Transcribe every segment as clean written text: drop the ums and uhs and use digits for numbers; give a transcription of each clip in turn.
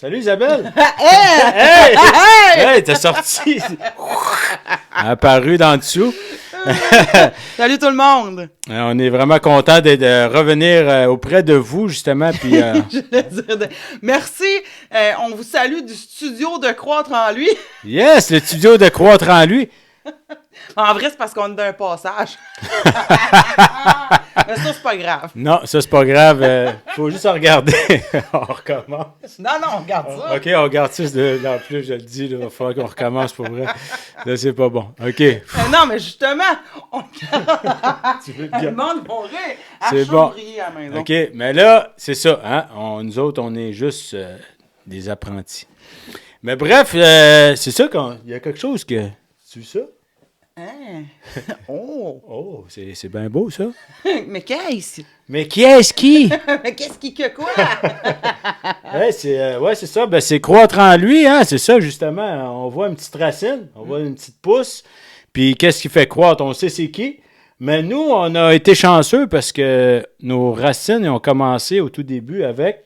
Salut Isabelle! Hey! Hey, t'es sorti! Apparu dans le dessous. Salut tout le monde! On est vraiment content de revenir auprès de vous, justement. Puis, Je voulais dire merci. On vous salue du studio de Croître en lui. yes, le studio de Croître en lui. En vrai, c'est parce qu'on est d'un passage. Mais ça, c'est pas grave. Non, ça, c'est pas grave. Faut juste regarder. On recommence. Non, on regarde ça. OK, on regarde ça. En plus, je le dis, il va falloir qu'on recommence pour vrai. Là, c'est pas bon. OK. Non, mais justement, Tu veux le monde va rire. C'est bon. À la maison. OK, mais là, c'est ça. Hein? Nous autres, on est juste des apprentis. Mais bref, c'est ça qu'il y a quelque chose que... Tu vois ça? Hein? Oh! Oh, c'est bien beau, ça. Mais qu'est-ce? Mais qui est-ce qui? Mais qu'est-ce qui que quoi? Ouais, c'est ça. Ben, c'est croître en lui, hein? C'est ça, justement. On voit une petite racine, on voit une petite pousse. Puis qu'est-ce qui fait croître? On sait c'est qui. Mais nous, on a été chanceux parce que nos racines ont commencé au tout début avec...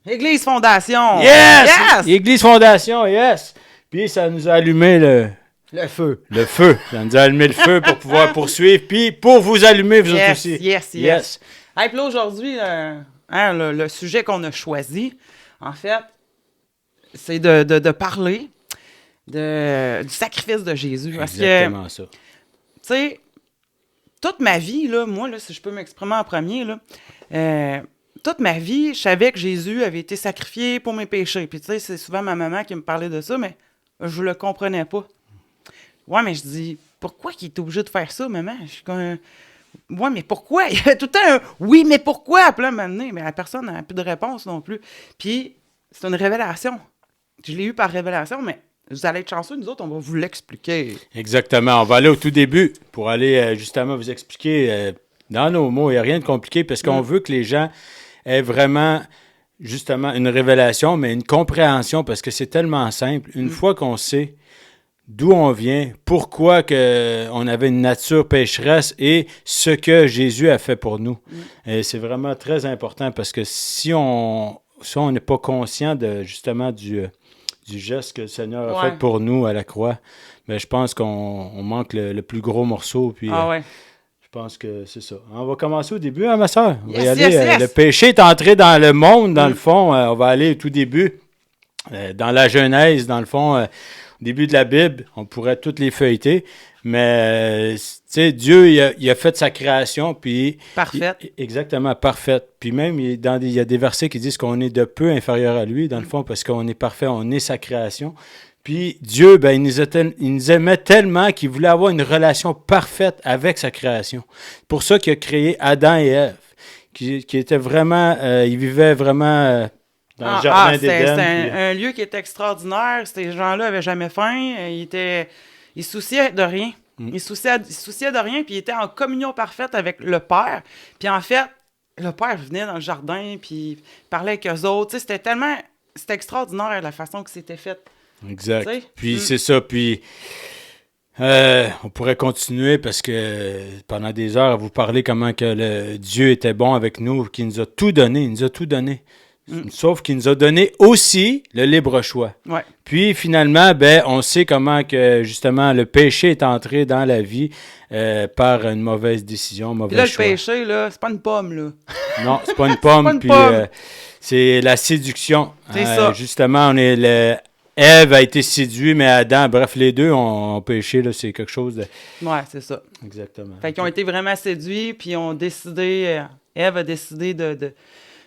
Église Fondation! Yes! Yes! Église Fondation, yes! Puis ça nous a allumé Le feu. le feu. Ça nous a allumé le feu pour pouvoir poursuivre. Puis pour vous allumer, vous autres aussi. Yes. Hey, puis là, aujourd'hui, le sujet qu'on a choisi, en fait, c'est de parler du sacrifice de Jésus. Parce Exactement ça. que, tu sais, toute ma vie, là, moi, là, si je peux m'exprimer en premier, là, toute ma vie, je savais que Jésus avait été sacrifié pour mes péchés. Puis, tu sais, c'est souvent ma maman qui me parlait de ça, mais je le comprenais pas. Ouais, mais je dis, pourquoi qu'il est obligé de faire ça, maman? Je suis comme, ouais, mais pourquoi? Il y a tout le temps un oui, mais pourquoi? Puis là, maintenant, mais la personne n'a plus de réponse non plus. Puis, c'est une révélation. Je l'ai eu par révélation, mais vous allez être chanceux, nous autres, on va vous l'expliquer. Exactement. On va aller au tout début pour aller justement vous expliquer dans nos mots. Il n'y a rien de compliqué parce qu'on veut que les gens aient vraiment justement une révélation, mais une compréhension parce que c'est tellement simple. Une fois qu'on sait d'où on vient, pourquoi on avait une nature pécheresse et ce que Jésus a fait pour nous. Et c'est vraiment très important parce que si on n'est pas conscient de justement du geste que le Seigneur a fait pour nous à la croix, bien, je pense qu'on manque le plus gros morceau. Puis, je pense que c'est ça. On va commencer au début, hein, ma soeur? On va y aller. Yes. Le péché est entré dans le monde, dans le fond. On va aller au tout début, dans la Genèse, dans le fond. Au début de la Bible, on pourrait toutes les feuilleter. Mais, tu sais, Dieu, il a fait sa création, puis... Parfaite. Exactement, parfaite. Puis même, il y a des versets qui disent qu'on est de peu inférieur à lui, dans le fond, parce qu'on est parfait, on est sa création. Puis Dieu, ben, il nous aimait tellement qu'il voulait avoir une relation parfaite avec sa création. C'est pour ça qu'il a créé Adam et Ève, qui étaient vraiment... ils vivaient vraiment... dans le jardin d'Éden. C'est un lieu qui est extraordinaire. Ces gens-là n'avaient jamais faim. Ils se souciaient de rien. Ils se souciaient de rien, puis ils étaient en communion parfaite avec le Père. Puis en fait, le Père venait dans le jardin, puis parlait avec eux autres. Tu sais, c'était extraordinaire la façon que c'était fait. Exact. Puis c'est ça. Puis on pourrait continuer parce que pendant des heures, à vous parler comment que Dieu était bon avec nous, qu'il nous a tout donné. Il nous a tout donné. Sauf qu'il nous a donné aussi le libre choix. Ouais. Puis finalement, ben, on sait comment que justement le péché est entré dans la vie par une mauvaise décision, mauvais choix. Puis là, le péché, là, c'est pas une pomme, là. Non, c'est pas une pomme. C'est pas une puis pomme. c'est la séduction. C'est ça. Justement, Ève a été séduite, mais Adam, bref, les deux ont péché, là, c'est quelque chose de... Ouais, c'est ça. Exactement. Fait qu'ils ont été vraiment séduits, puis ont décidé, Ève a décidé de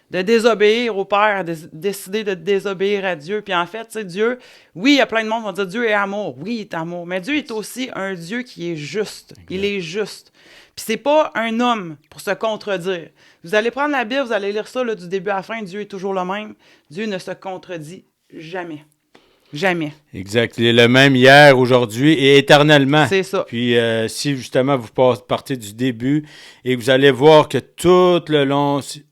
désobéir au Père, décider de désobéir à Dieu. Puis en fait, tu sais, Dieu, oui, il y a plein de monde qui vont dire Dieu est amour. Oui, il est amour. Mais Dieu est aussi un Dieu qui est juste. Exact. Il est juste. Puis c'est pas un homme pour se contredire. Vous allez prendre la Bible, vous allez lire ça là, du début à la fin. Dieu est toujours le même. Dieu ne se contredit jamais. Jamais. Exact. Il est le même hier, aujourd'hui et éternellement. C'est ça. Puis si justement vous partez du début et vous allez voir que tout le long, si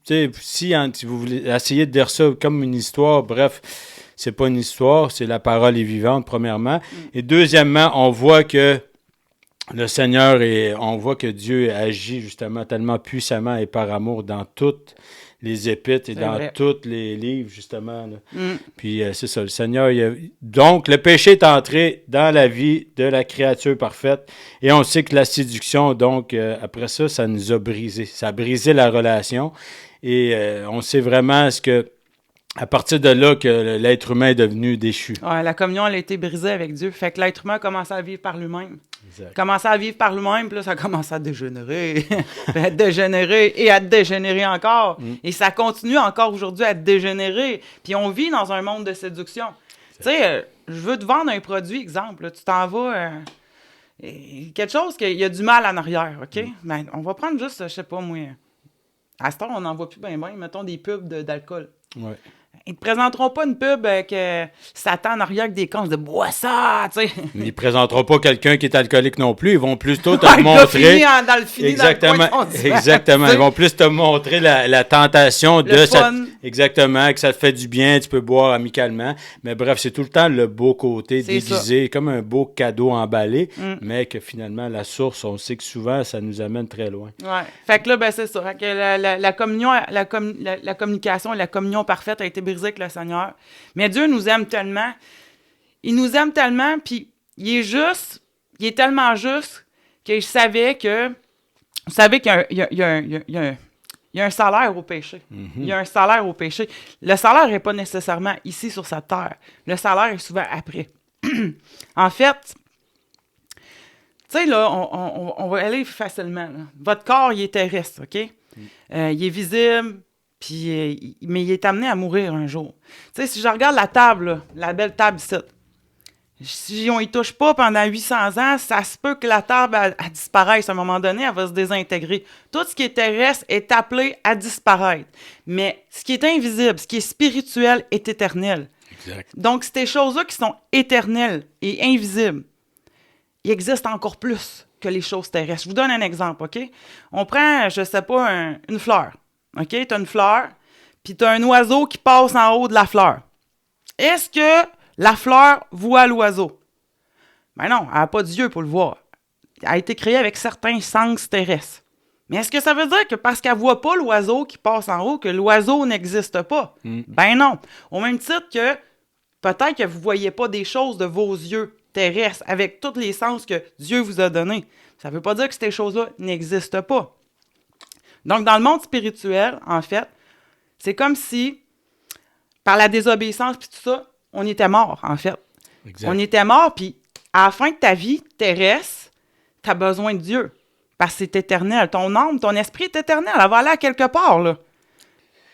vous voulez essayer de dire ça comme une histoire, bref, c'est pas une histoire, c'est la parole est vivante, premièrement. Et deuxièmement, on voit que le Seigneur on voit que Dieu agit justement tellement puissamment et par amour dans toute les Épîtres et C'est dans vrai. tous les livres, justement. Là. Puis c'est ça, le Seigneur... Donc, le péché est entré dans la vie de la créature parfaite. Et on sait que la séduction, donc, après ça, ça nous a brisé. Ça a brisé la relation. Et on sait vraiment ce que... À partir de là que l'être humain est devenu déchu. Ouais, la communion, elle a été brisée avec Dieu. Fait que l'être humain a commencé à vivre par lui-même. Exact. Commencé à vivre par lui-même, puis là, ça a commencé à dégénérer. Puis à dégénérer et à dégénérer encore. Et ça continue encore aujourd'hui à dégénérer. Puis on vit dans un monde de séduction. Tu sais, je veux te vendre un produit, exemple. Là, tu t'en vas... quelque chose qu'il y a du mal en arrière, OK? Ben, on va prendre juste, je sais pas, moi... À ce temps, on n'en voit plus bien, mettons des pubs d'alcool. Ouais. Ils te présenteront pas une pub que Satan en arrière avec des cons de bois ça, tu sais. Ils ne présenteront pas quelqu'un qui est alcoolique non plus. Ils vont plutôt te Le gars montrer. fini dans le fini Exactement. dans le coin de son divan, Exactement. tu sais. Ils vont plus te montrer la tentation de Le ça. fun. Exactement. Que ça te fait du bien. Tu peux boire amicalement. Mais bref, c'est tout le temps le beau côté C'est déguisé, comme un beau cadeau emballé. Mais que finalement, la source, on sait que souvent, ça nous amène très loin. Ouais. Fait que là, ben c'est ça. Fait que la communion, la communication et la communion parfaite a été brisée avec le Seigneur. Mais Dieu nous aime tellement. Il nous aime tellement, puis il est juste, il est tellement juste qu'il savait que... Vous savez qu'il y a un salaire au péché. Il y a un salaire au péché. Le salaire n'est pas nécessairement ici sur cette terre. Le salaire est souvent après. En fait, tu sais, là, on va aller facilement. Là. Votre corps, il est terrestre, OK? Il est visible, puis, mais il est amené à mourir un jour. Tu sais, si je regarde la table, là, la belle table ici, si on y touche pas pendant 800 ans, ça se peut que la table elle disparaisse. À un moment donné, elle va se désintégrer. Tout ce qui est terrestre est appelé à disparaître. Mais ce qui est invisible, ce qui est spirituel, est éternel. Exact. Donc, ces choses-là qui sont éternelles et invisibles, il existe encore plus que les choses terrestres. Je vous donne un exemple, OK? On prend, je sais pas, une fleur. OK? Tu as une fleur, puis tu as un oiseau qui passe en haut de la fleur. Est-ce que la fleur voit l'oiseau? Ben non, elle n'a pas d'yeux pour le voir. Elle a été créée avec certains sens terrestres. Mais est-ce que ça veut dire que parce qu'elle ne voit pas l'oiseau qui passe en haut, que l'oiseau n'existe pas? Ben non. Au même titre que peut-être que vous ne voyez pas des choses de vos yeux terrestres avec tous les sens que Dieu vous a donnés. Ça ne veut pas dire que ces choses-là n'existent pas. Donc, dans le monde spirituel, en fait, c'est comme si, par la désobéissance et tout ça, on était mort, en fait. Exact. On était mort, puis à la fin de ta vie terrestre, tu as besoin de Dieu. Parce que c'est éternel. Ton âme, ton esprit est éternel. Elle va aller à quelque part, là.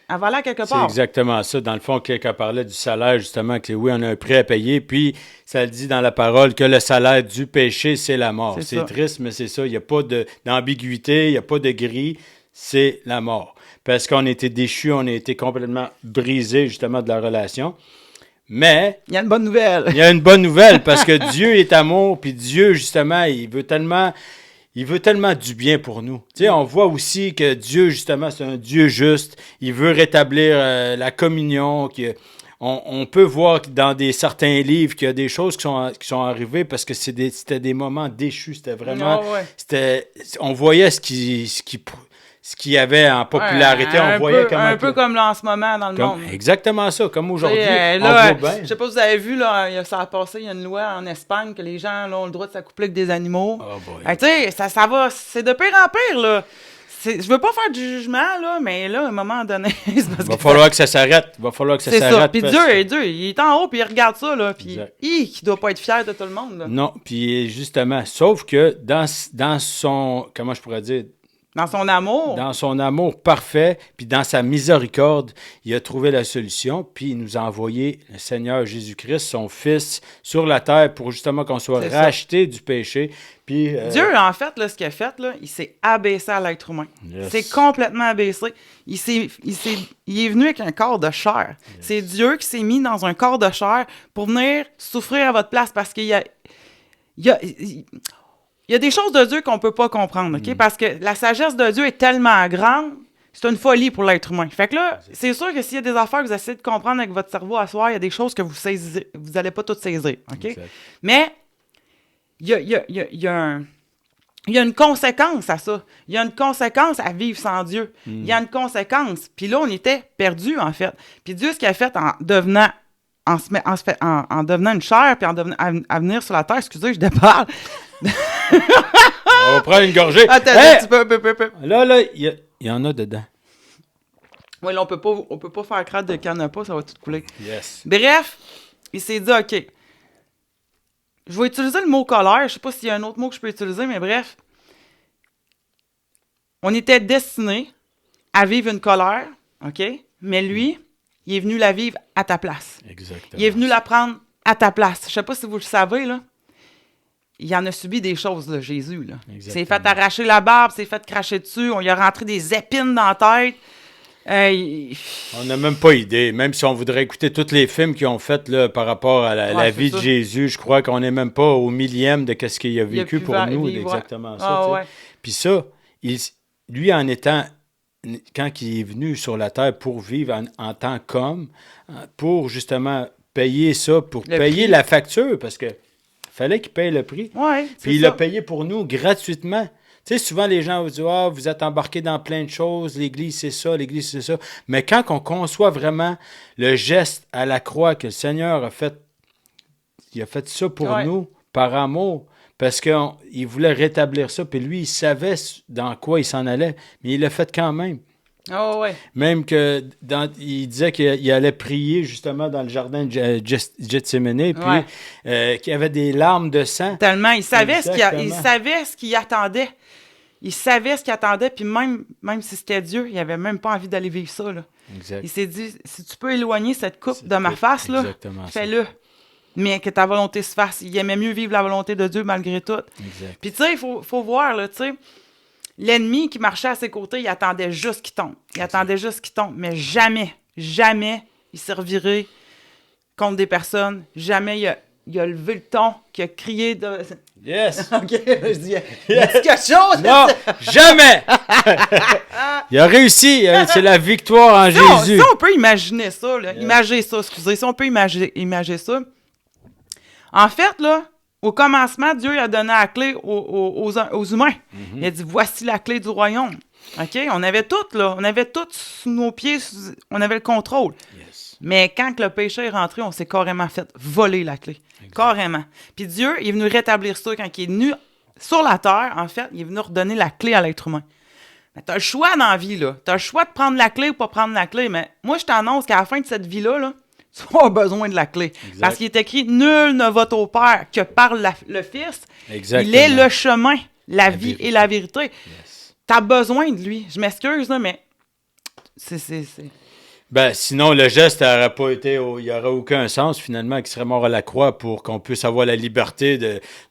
Elle va aller à quelque C'est part. exactement ça. Dans le fond, quelqu'un parlait du salaire, justement, que oui, on a un prix à payer. Puis, ça dit dans la parole que le salaire du péché, c'est la mort. C'est triste, mais c'est ça. Il n'y a pas d'ambiguïté, il n'y a pas de gris. C'est la mort. Parce qu'on a été déchus, on a été complètement brisés, justement, de la relation. Mais... Il y a une bonne nouvelle. Il y a une bonne nouvelle, parce que Dieu est amour, puis Dieu, justement, il veut tellement du bien pour nous. Tu sais, on voit aussi que Dieu, justement, c'est un Dieu juste. Il veut rétablir la communion. On peut voir dans certains livres qu'il y a des choses qui sont arrivées parce que c'était des moments déchus. C'était vraiment... Oh, ouais. On voyait ce qu'il y avait en popularité. Ouais, on voyait comment... Un peu comme là en ce moment dans le monde. Exactement ça, comme aujourd'hui. Là, on voit bien. Je sais pas si vous avez vu, là, ça a passé, il y a une loi en Espagne que les gens là, ont le droit de s'accoupler avec des animaux. Oh boy. Tu sais, ça va, c'est de pire en pire, là. Je veux pas faire du jugement, là, mais là, à un moment donné, c'est parce Il va falloir que ça s'arrête. Il va falloir que ça s'arrête. C'est ça. Puis Dieu, il est en haut, puis il regarde ça, là. Puis il doit pas être fier de tout le monde, là. Non, puis justement, sauf que dans son, comment je pourrais dire, dans son amour. Dans son amour parfait, puis dans sa miséricorde, il a trouvé la solution, puis il nous a envoyé le Seigneur Jésus-Christ, son Fils, sur la terre pour justement qu'on soit racheté du péché. Puis, Dieu, en fait, là, ce qu'il a fait, là, il s'est abaissé à l'être humain. Yes. C'est complètement abaissé. Il est venu avec un corps de chair. Yes. C'est Dieu qui s'est mis dans un corps de chair pour venir souffrir à votre place parce qu'il y a des choses de Dieu qu'on ne peut pas comprendre, OK? Parce que la sagesse de Dieu est tellement grande, c'est une folie pour l'être humain. Fait que là, c'est sûr que s'il y a des affaires que vous essayez de comprendre avec votre cerveau à soir, il y a des choses que vous n'allez pas toutes saisir, OK? Exact. Mais il y a il y a une conséquence à ça. Il y a une conséquence à vivre sans Dieu. Il y a une conséquence. Puis là, on était perdus, en fait. Puis Dieu, ce qu'il a fait en devenant en devenant une chair, puis à venir sur la terre, excusez, je déparle. On va prendre une gorgée. Attends, Hey! un petit peu. Là, il y en a dedans. Oui, là, on peut pas faire crainte de canapa, ça va tout couler. Yes. Bref, il s'est dit, OK, je vais utiliser le mot colère. Je sais pas s'il y a un autre mot que je peux utiliser, mais bref. On était destinés à vivre une colère, OK? Mais lui, il est venu la vivre à ta place. Exactement. Il est venu la prendre à ta place. Je sais pas si vous le savez, là. Il en a subi des choses, là, Jésus, là. Il s'est fait arracher la barbe, s'est fait cracher dessus, on lui a rentré des épines dans la tête. On n'a même pas idée. Même si on voudrait écouter tous les films qu'ils ont fait là, par rapport à la vie de Jésus, je crois qu'on n'est même pas au millième de ce qu'il a vécu pour nous. Exactement ça. Ouais. Puis ça, lui en étant, quand il est venu sur la terre pour vivre en tant qu'homme, pour justement payer ça, pour payer la facture, parce que fallait qu'il paye le prix. Ouais, puis il l'a payé pour nous gratuitement. Tu sais, souvent, les gens vous disent « Ah, vous êtes embarqués dans plein de choses, l'Église, c'est ça, l'Église, c'est ça. » Mais quand on conçoit vraiment le geste à la croix que le Seigneur a fait, il a fait ça pour nous, par amour, parce qu'il voulait rétablir ça, puis lui, il savait dans quoi il s'en allait, mais il l'a fait quand même. Oh, ouais. Même que il disait qu'il allait prier justement dans le jardin de Gethsémane, puis qu'il y avait des larmes de sang. Tellement, il savait ce qu'il attendait. Il savait ce qu'il attendait, puis même si c'était Dieu, il avait même pas envie d'aller vivre ça. Là. Exact. Il s'est dit, si tu peux éloigner cette coupe de ma face, là, fais-le. Mais que ta volonté se fasse. Il aimait mieux vivre la volonté de Dieu malgré tout. Exact. Puis tu sais, il faut voir, là, tu sais, l'ennemi qui marchait à ses côtés, il attendait juste qu'il tombe. Mais jamais il s'est reviré contre des personnes. Jamais il a levé le ton, qu'il a crié de... Yes! OK, je dis, quelque chose! Non, jamais! Il a réussi, c'est la victoire en Jésus. Si on peut imaginer ça, là, si on peut imaginer ça. En fait, là, au commencement, Dieu a donné la clé aux humains. Mm-hmm. Il a dit, voici la clé du royaume. OK? On avait tout, là. On avait tout sous nos pieds. On avait le contrôle. Yes. Mais quand le péché est rentré, on s'est carrément fait voler la clé. Exact. Carrément. Puis Dieu, il est venu rétablir ça. Quand il est venu sur la terre, en fait, il est venu redonner la clé à l'être humain. Mais t'as le choix dans la vie, là. T'as le choix de prendre la clé ou pas prendre la clé. Mais moi, je t'annonce qu'à la fin de cette vie-là, là, tu vas avoir besoin de la clé. Exact. Parce qu'il est écrit « Nul ne va au Père que par le Fils. » Exactement. Il est le chemin, la vie et la vérité. Yes. T'as besoin de lui. Je m'excuse, là, mais c'est... Ben, sinon, le geste n'aurait pas été... Il n'y aurait aucun sens, finalement, qu'il serait mort à la croix pour qu'on puisse avoir la liberté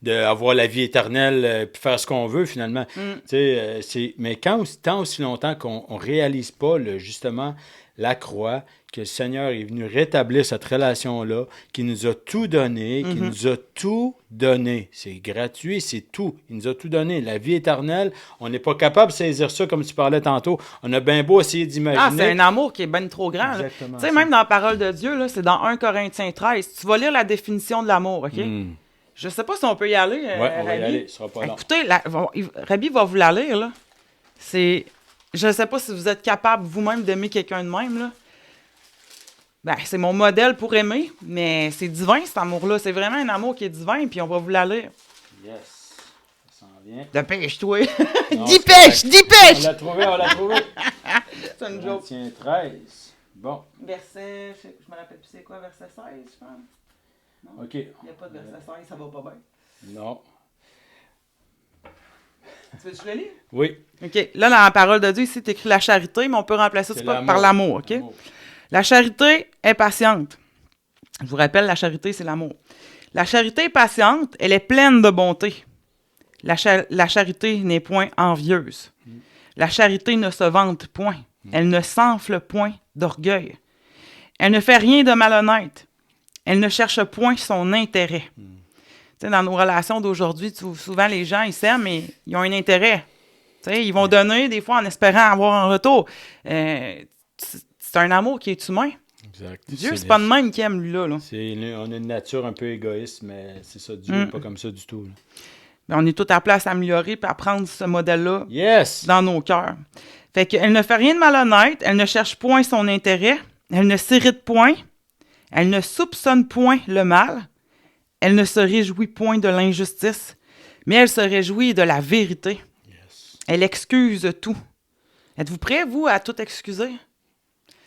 d'avoir la vie éternelle puis faire ce qu'on veut, finalement. Mais tant aussi longtemps qu'on ne réalise pas, justement, la croix, que le Seigneur est venu rétablir cette relation-là, qui nous a tout donné, qui nous a tout donné. C'est gratuit, c'est tout. Il nous a tout donné. La vie éternelle, on n'est pas capable de saisir ça, comme tu parlais tantôt. On a bien beau essayer d'imaginer. Ah, c'est un amour qui est bien trop grand. Tu sais, même dans la parole de Dieu, là, c'est dans 1 Corinthiens 13. Tu vas lire la définition de l'amour, OK? Je sais pas si on peut y aller, on va y aller, ce sera pas long. Écoutez, Rabbi va vous la lire, là. Je ne sais pas si vous êtes capable vous-même d'aimer quelqu'un de même, là. Ben, c'est mon modèle pour aimer, mais c'est divin, cet amour-là. C'est vraiment un amour qui est divin, puis on va vous la lire. Yes. Ça s'en vient. Dépêche-toi. Dépêche! On l'a trouvé. C'est une joke. Corinthiens 13. Bon. Verset, je me rappelle plus c'est quoi, verset 16, je pense. Non? OK. Il n'y a pas de verset 16, ça va pas bien. Non. Tu veux que je le lis? Oui. OK. Là, dans la parole de Dieu, ici, c'est écrit la charité, mais on peut remplacer ça par l'amour, OK? L'amour. La charité est patiente. Je vous rappelle, la charité, c'est l'amour. La charité est patiente, elle est pleine de bonté. La charité n'est point envieuse. La charité ne se vante point. Elle ne s'enfle point d'orgueil. Elle ne fait rien de malhonnête. Elle ne cherche point son intérêt. Tu sais, dans nos relations d'aujourd'hui, souvent les gens, ils s'aiment, mais ils ont un intérêt. Tu sais, ils vont donner des fois en espérant avoir un retour. C'est un amour qui est humain. Exact. Dieu, c'est pas de même qui aime lui-là. On a une nature un peu égoïste, mais c'est ça. Dieu n'est pas comme ça du tout. Là. ben, on est tout appelé à s'améliorer et à prendre ce modèle-là Yes! dans nos cœurs. Fait qu'elle ne fait rien de malhonnête, elle ne cherche point son intérêt, elle ne s'irrite point, elle ne soupçonne point le mal, elle ne se réjouit point de l'injustice, mais elle se réjouit de la vérité. Yes. Elle excuse tout. Êtes-vous prêts, vous, à tout excuser?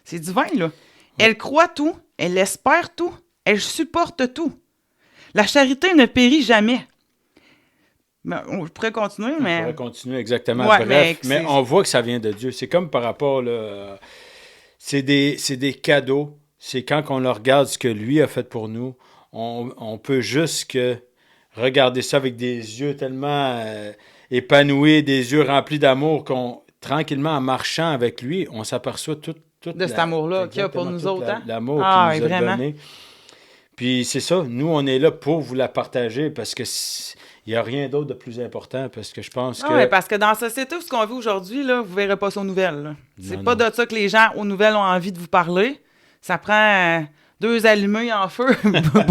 C'est divin, là. Elle croit tout, elle espère tout, elle supporte tout. La charité ne périt jamais. Ben, je pourrais continuer, mais... On pourrait continuer, exactement. Ouais, Bref, mais mais on voit que ça vient de Dieu. C'est comme par rapport, là, c'est des cadeaux. C'est quand on le regarde ce que lui a fait pour nous, on peut juste que regarder ça avec des yeux tellement épanouis, des yeux remplis d'amour, qu'on tranquillement, en marchant avec lui, on s'aperçoit tout de cet amour-là qu'il y a pour nous autres. Hein? L'amour Ah, qu'il nous a vraiment. donné. Puis c'est ça, nous, on est là pour vous la partager parce que il n'y a rien d'autre de plus important parce que je pense que... Oui, parce que dans la société, ce qu'on vit aujourd'hui, là, vous ne verrez pas ça aux nouvelles. Là. C'est Non, pas non. de ça que les gens aux nouvelles ont envie de vous parler. Ça prend 2 allumés en feu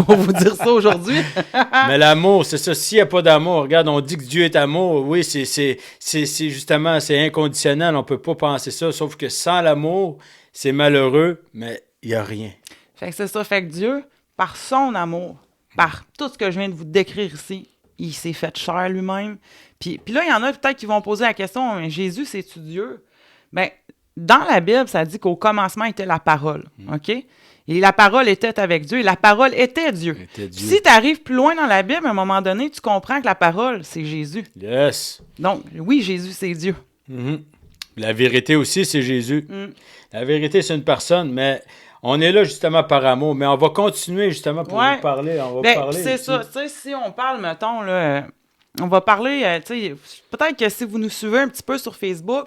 pour vous dire ça aujourd'hui. Mais l'amour, c'est ça. S'il n'y a pas d'amour, regarde, on dit que Dieu est amour. Oui, c'est justement, c'est inconditionnel. On ne peut pas penser ça. Sauf que sans l'amour, c'est malheureux, mais il n'y a rien. Fait que c'est ça. Fait que Dieu, par son amour, par tout ce que je viens de vous décrire ici, il s'est fait chair lui-même. Puis là, il y en a peut-être qui vont poser la question, Jésus, c'est-tu Dieu? Bien, dans la Bible, ça dit qu'au commencement était la parole. OK? Et la parole était avec Dieu, et la parole était Dieu. Si tu arrives plus loin dans la Bible, à un moment donné, tu comprends que la parole, c'est Jésus. Yes. Donc, oui, Jésus, c'est Dieu. Mm-hmm. La vérité aussi, c'est Jésus. La vérité, c'est une personne, mais on est là justement par amour. Mais on va continuer justement pour vous parler. On va parler. C'est ça. Tu sais, si on parle, mettons, là, on va parler, tu sais, peut-être que si vous nous suivez un petit peu sur Facebook,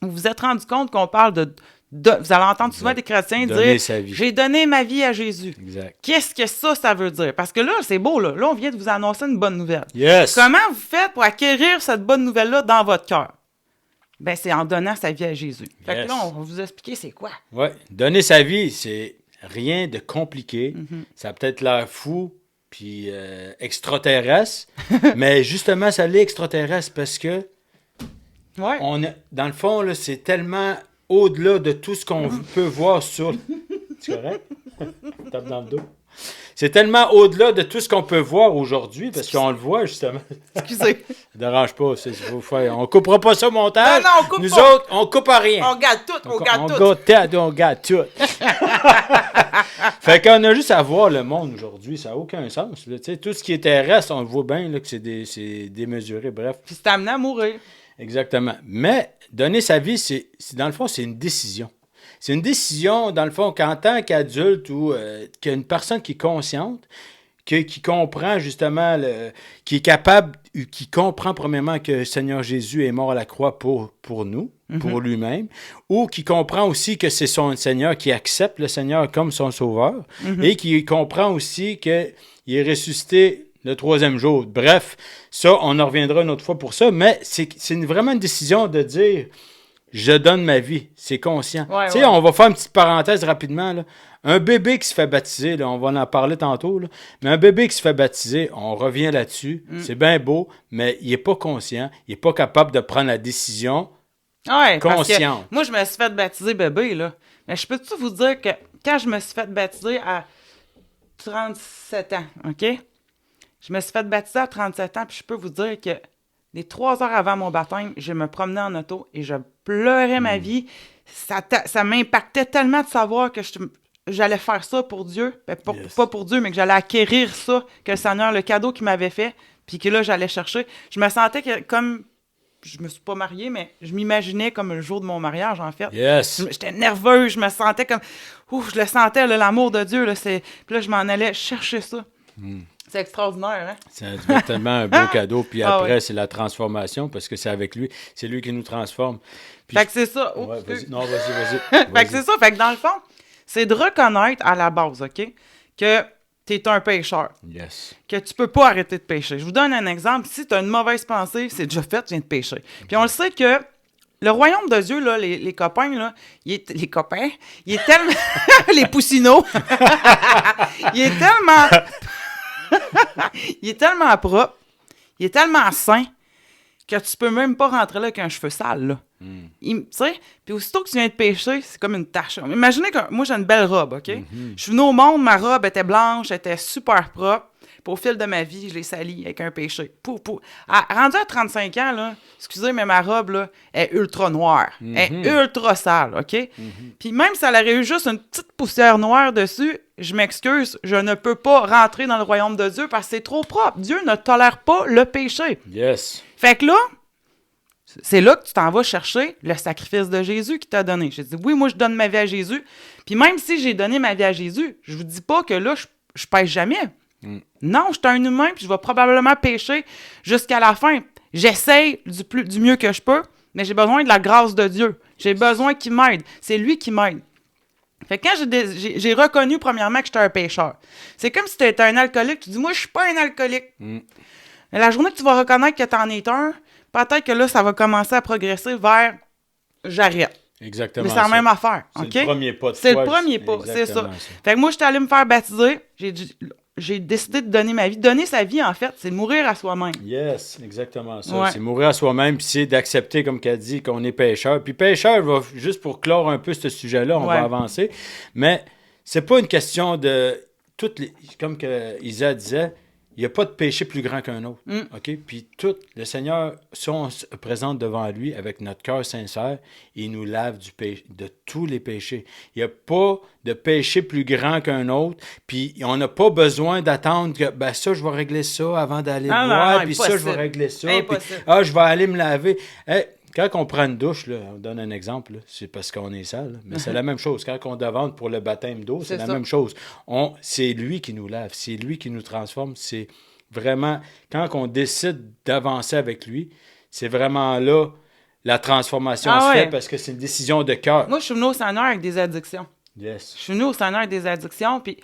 vous vous êtes rendu compte qu'on parle de vous allez entendre souvent des chrétiens dire « J'ai donné ma vie à Jésus ». Qu'est-ce que ça veut dire? Parce que là, c'est beau, là. Là, on vient de vous annoncer une bonne nouvelle. Yes. Comment vous faites pour acquérir cette bonne nouvelle-là dans votre cœur? Ben, c'est en donnant sa vie à Jésus. Fait que là, on va vous expliquer c'est quoi. Oui. Donner sa vie, c'est rien de compliqué. Ça a peut-être l'air fou puis extraterrestre, mais justement, ça l'est extraterrestre parce que dans le fond, là, c'est tellement au-delà de tout ce qu'on peut voir sur... C'est correct? Tape dans le dos. C'est tellement au-delà de tout ce qu'on peut voir aujourd'hui, parce qu'on le voit, justement. Excusez. Ça ne dérange pas. On ne coupera pas ça au montage. Non, on coupe Nous pas. autres, on coupe à rien. On garde tout, on garde tout. On garde tout. Fait qu'on a juste à voir le monde aujourd'hui. Ça n'a aucun sens. Là. Tout ce qui est terrestre, on le voit bien là, que c'est démesuré. Bref. Puis c'est amené à mourir. Exactement. Mais donner sa vie, c'est dans le fond, c'est une décision. C'est une décision, dans le fond, qu'en tant qu'adulte ou qu'une personne qui est consciente, qui comprend justement, qui est capable, qui comprend premièrement que le Seigneur Jésus est mort à la croix pour nous, pour lui-même, ou qui comprend aussi que c'est son Seigneur, qui accepte le Seigneur comme son sauveur, et qui comprend aussi qu'il est ressuscité le 3e jour. Bref, ça, on en reviendra une autre fois pour ça, mais c'est vraiment une décision de dire « Je donne ma vie ». C'est conscient. Tu sais, on va faire une petite parenthèse rapidement. Là. Un bébé qui se fait baptiser, là, on va en parler tantôt, là, mais un bébé qui se fait baptiser, on revient là-dessus, c'est bien beau, mais il n'est pas conscient, il n'est pas capable de prendre la décision consciente. Moi, je me suis fait baptiser bébé, là. Mais je peux-tu vous dire que quand je me suis fait baptiser à 37 ans, OK? Je me suis fait baptiser à 37 ans, puis je peux vous dire que les 3 heures avant mon baptême, je me promenais en auto et je pleurais ma vie. Ça m'impactait tellement de savoir que j'allais faire ça pour Dieu. Pas pour Dieu, mais que j'allais acquérir ça, que le Seigneur, le cadeau qu'il m'avait fait, puis que là, j'allais chercher. Je me sentais comme... Je me suis pas mariée, mais je m'imaginais comme le jour de mon mariage, en fait. Yes. J'étais nerveuse, je me sentais comme... Ouf, je le sentais, là, l'amour de Dieu. Là, puis là, je m'en allais chercher ça. C'est extraordinaire, hein? C'est tellement un beau cadeau. Puis après, c'est la transformation, parce que c'est avec lui. C'est lui qui nous transforme. Puis fait que c'est ça. Vas-y. Non, vas-y. Fait que c'est ça. Fait que dans le fond, c'est de reconnaître à la base, OK, que tu es un pécheur. Yes. Que tu peux pas arrêter de pécher. Je vous donne un exemple. Si tu as une mauvaise pensée, c'est déjà fait, tu viens de pécher. Puis on le sait que le royaume de Dieu, là, les copains, là, il est tellement... les poussinots. il est tellement propre il est tellement sain que tu peux même pas rentrer là avec un cheveu sale, là. Tu sais, puis aussitôt que tu viens de pécher, c'est comme une tache. Imaginez que moi, j'ai une belle robe, OK? Je suis venue au monde, ma robe était blanche, elle était super propre. Puis au fil de ma vie, je l'ai salie avec un péché. Rendu à 35 ans, là, excusez, mais ma robe, là, est ultra noire. Elle est ultra sale, OK? Puis même si elle aurait eu juste une petite poussière noire dessus, je m'excuse, je ne peux pas rentrer dans le royaume de Dieu parce que c'est trop propre. Dieu ne tolère pas le péché. Yes. Fait que là, c'est là que tu t'en vas chercher le sacrifice de Jésus qu'il t'a donné. J'ai dit, oui, moi, je donne ma vie à Jésus. Puis même si j'ai donné ma vie à Jésus, je vous dis pas que là, je pêche jamais. Non, je suis un humain, puis je vais probablement pécher jusqu'à la fin. J'essaye du mieux que je peux, mais j'ai besoin de la grâce de Dieu. J'ai besoin qu'il m'aide. C'est lui qui m'aide. Fait que quand j'ai reconnu, premièrement, que j'étais un pécheur. C'est comme si tu étais un alcoolique. Tu dis, moi, je suis pas un alcoolique. Mais la journée que tu vas reconnaître que tu en es un, peut-être que là, ça va commencer à progresser vers j'arrête. Exactement. Mais c'est la même affaire. C'est OK? le premier pas de C'est foi. le premier pas, c'est ça. Exactement Fait que moi, j'étais allé me faire baptiser. J'ai décidé de donner ma vie. Donner sa vie, en fait, c'est mourir à soi-même. Yes, exactement ça. Ouais. C'est mourir à soi-même, puis c'est d'accepter, comme qu'elle dit, qu'on est pécheur. Puis pécheur, juste pour clore un peu ce sujet-là, on va avancer. Mais c'est pas une question de... comme que Isa disait, il n'y a pas de péché plus grand qu'un autre. OK? Puis le Seigneur, si on se présente devant lui avec notre cœur sincère, il nous lave de tous les péchés. Il n'y a pas de péché plus grand qu'un autre. Puis on n'a pas besoin d'attendre que ça, je vais régler ça avant d'aller boire. Puis ça, je vais régler ça. Puis je vais aller me laver. Hey, quand on prend une douche, là, on donne un exemple, là, c'est parce qu'on est sale, mais c'est la même chose. Quand on demande pour le baptême d'eau, c'est la même chose. C'est lui qui nous lave, c'est lui qui nous transforme. C'est vraiment, quand on décide d'avancer avec lui, c'est vraiment là la transformation se fait parce que c'est une décision de cœur. Moi, je suis venu au Seigneur avec des addictions. Yes. Je suis venu au Seigneur avec des addictions, puis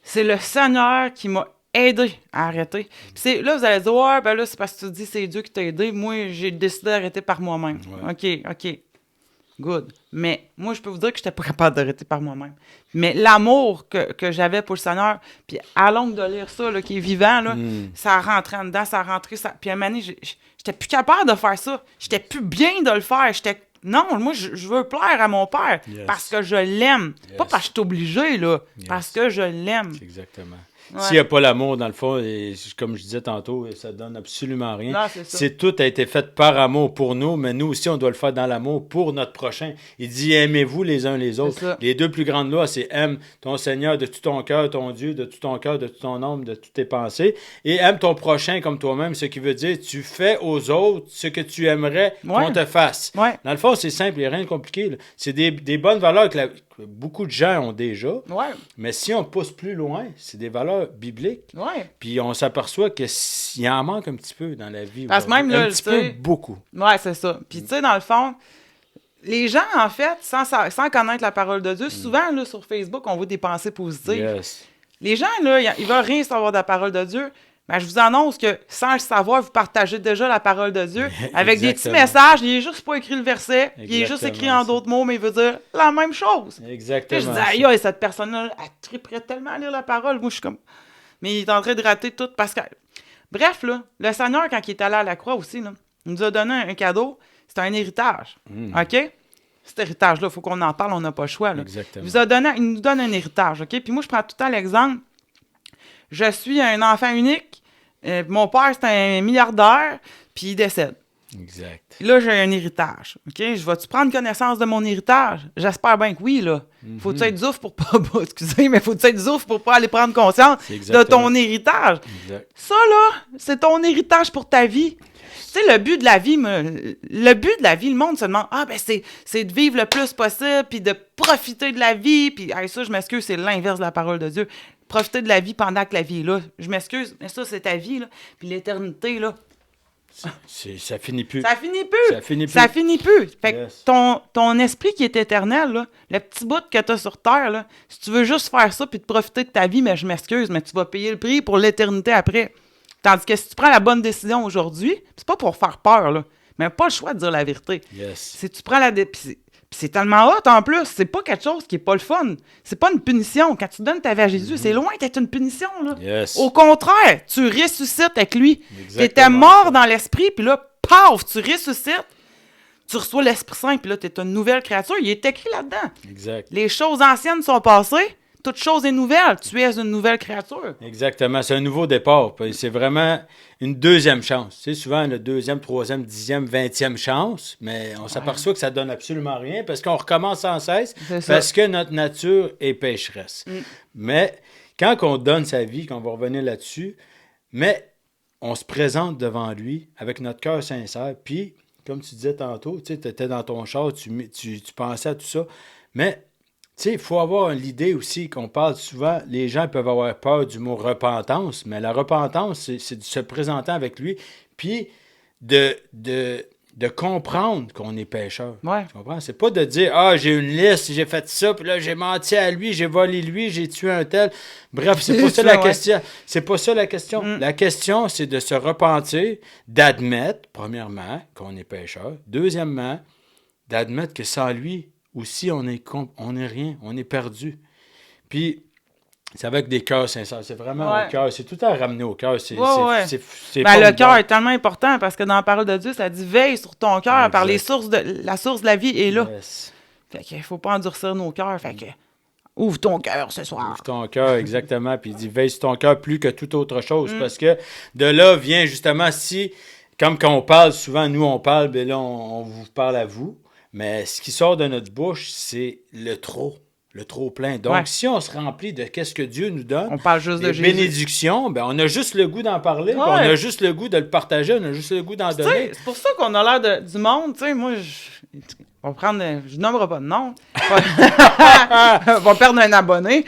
c'est le Seigneur qui m'a aidé à arrêter. Puis là, vous allez dire, ouais, ben là, c'est parce que tu dis c'est Dieu qui t'a aidé. Moi, j'ai décidé d'arrêter par moi-même. Ouais. OK. Good. Mais moi, je peux vous dire que je n'étais pas capable d'arrêter par moi-même. Mais l'amour que j'avais pour le Seigneur, puis à longue de lire ça, là, qui est vivant, là, ça rentrait en dedans, ça rentrait. Puis à un moment donné, j'étais plus capable de faire ça. J'étais plus bien de le faire. Non, moi, je veux plaire à mon père parce que je l'aime. Pas parce que je suis obligé, là. Parce que je l'aime. C'est exactement. S'il n'y a pas l'amour, dans le fond, et comme je disais tantôt, ça donne absolument rien. Non, c'est tout a été fait par amour pour nous, mais nous aussi, on doit le faire dans l'amour pour notre prochain. Il dit, aimez-vous les uns les autres. Les deux plus grandes lois, c'est aime ton Seigneur de tout ton cœur, ton Dieu, de tout ton cœur, de tout ton âme, de toutes tes pensées, et aime ton prochain comme toi-même, ce qui veut dire, tu fais aux autres ce que tu aimerais qu'on te fasse. Ouais. Dans le fond, c'est simple, il n'y a rien de compliqué, là. C'est des bonnes valeurs que beaucoup de gens ont déjà, mais si on pousse plus loin, c'est des valeurs bibliques. Puis on s'aperçoit qu'il en manque un petit peu dans la vie. Parce que même là, un petit peu, beaucoup. Ouais, c'est ça. Puis tu sais, dans le fond, les gens, en fait, sans connaître la parole de Dieu, souvent là, sur Facebook, on voit des pensées positives. Yes. Les gens, là, ils veulent rien savoir de la parole de Dieu. Ben, je vous annonce que sans le savoir, vous partagez déjà la parole de Dieu avec des petits messages. Il n'est juste pas écrit le verset. Il est juste écrit en d'autres mots, mais il veut dire la même chose. Exactement. Puis je dis, aïe, cette personne-là, elle triperait tellement à lire la parole. Moi, je suis comme... Mais il est en train de rater tout parce que... Bref, là, le Seigneur, quand il est allé à la croix aussi, là, il nous a donné un cadeau. C'est un héritage. OK? Cet héritage-là, il faut qu'on en parle, on n'a pas le choix. Là. Exactement. Il nous donne un héritage. OK? Puis moi, je prends tout le temps l'exemple. Je suis un enfant unique. Mon père, c'est un milliardaire, puis il décède. Exact. Là, j'ai un héritage. OK? Vas-tu prendre connaissance de mon héritage? J'espère bien que oui, là. Faut-tu être zouf pour pas... excusez, mais faut-tu être zouf pour pas aller prendre conscience de ton héritage? Exact. Ça, là, c'est ton héritage pour ta vie. Tu sais, le but de la vie, le monde se demande, c'est de vivre le plus possible, puis de profiter de la vie, puis ça, je m'excuse, c'est l'inverse de la parole de Dieu. Profiter de la vie pendant que la vie est là. Je m'excuse, mais ça, c'est ta vie, là. Puis l'éternité, là... Ça finit plus. Ça finit plus. Ça finit plus. Fait que ton esprit qui est éternel, là, le petit bout que tu as sur terre, là, si tu veux juste faire ça puis te profiter de ta vie, mais je m'excuse, mais tu vas payer le prix pour l'éternité après. Tandis que si tu prends la bonne décision aujourd'hui, c'est pas pour faire peur, là, mais pas le choix de dire la vérité. Yes. Si tu prends Puis c'est tellement hot en plus. C'est pas quelque chose qui est pas le fun. C'est pas une punition. Quand tu donnes ta vie à Jésus, c'est loin d'être une punition, là. Yes. Au contraire, tu ressuscites avec lui. Exactement T'étais mort ça. dans l'esprit, puis là, paf, tu ressuscites. Tu reçois l'Esprit Saint, puis là, t'es une nouvelle créature. Il est écrit là-dedans. Exact. Les choses anciennes sont passées. Toute chose est nouvelle. Tu es une nouvelle créature. Exactement. C'est un nouveau départ. Puis c'est vraiment une deuxième chance. Tu sais, souvent, une deuxième, troisième, 10e, 20e chance, mais on s'aperçoit que ça donne absolument rien parce qu'on recommence sans cesse C'est ça. parce que notre nature est pécheresse. Mais quand on donne sa vie, qu'on va revenir là-dessus, mais on se présente devant lui avec notre cœur sincère, puis, comme tu disais tantôt, tu étais dans ton char, tu pensais à tout ça, mais tu sais, il faut avoir l'idée aussi qu'on parle souvent, les gens peuvent avoir peur du mot repentance, mais la repentance, c'est de se présenter avec lui, puis de comprendre qu'on est pécheur. Ouais. Tu comprends? C'est pas de dire, ah, j'ai une liste, j'ai fait ça, puis là, j'ai menti à lui, j'ai volé lui, j'ai tué un tel. Bref, c'est pas ça la question. C'est pas ça la question. La question, c'est de se repentir, d'admettre, premièrement, qu'on est pécheur. Deuxièmement, d'admettre que sans lui, aussi, on est rien, on est perdu. Puis, c'est avec des cœurs sincères. C'est vraiment au cœur. C'est tout à ramener au cœur. C'est le cœur est tellement important parce que dans la parole de Dieu, ça dit veille sur ton cœur par la source de la vie est là. Yes. Fait qu'il faut pas endurcir nos cœurs. Fait que ouvre ton cœur ce soir. Ouvre ton cœur, exactement. Puis il dit veille sur ton cœur plus que toute autre chose. Parce que de là vient justement comme quand on parle, souvent nous on parle, ben là on vous parle à vous. Mais ce qui sort de notre bouche, c'est le trop plein. Donc, si on se remplit de qu'est-ce que Dieu nous donne, on parle juste de Jésus. Bénédictions, ben on a juste le goût d'en parler, on a juste le goût de le partager, on a juste le goût d'en donner. C'est pour ça qu'on a l'air du monde. Tu sais, moi, on va prendre... Je nommerai pas de nom. On va perdre un abonné.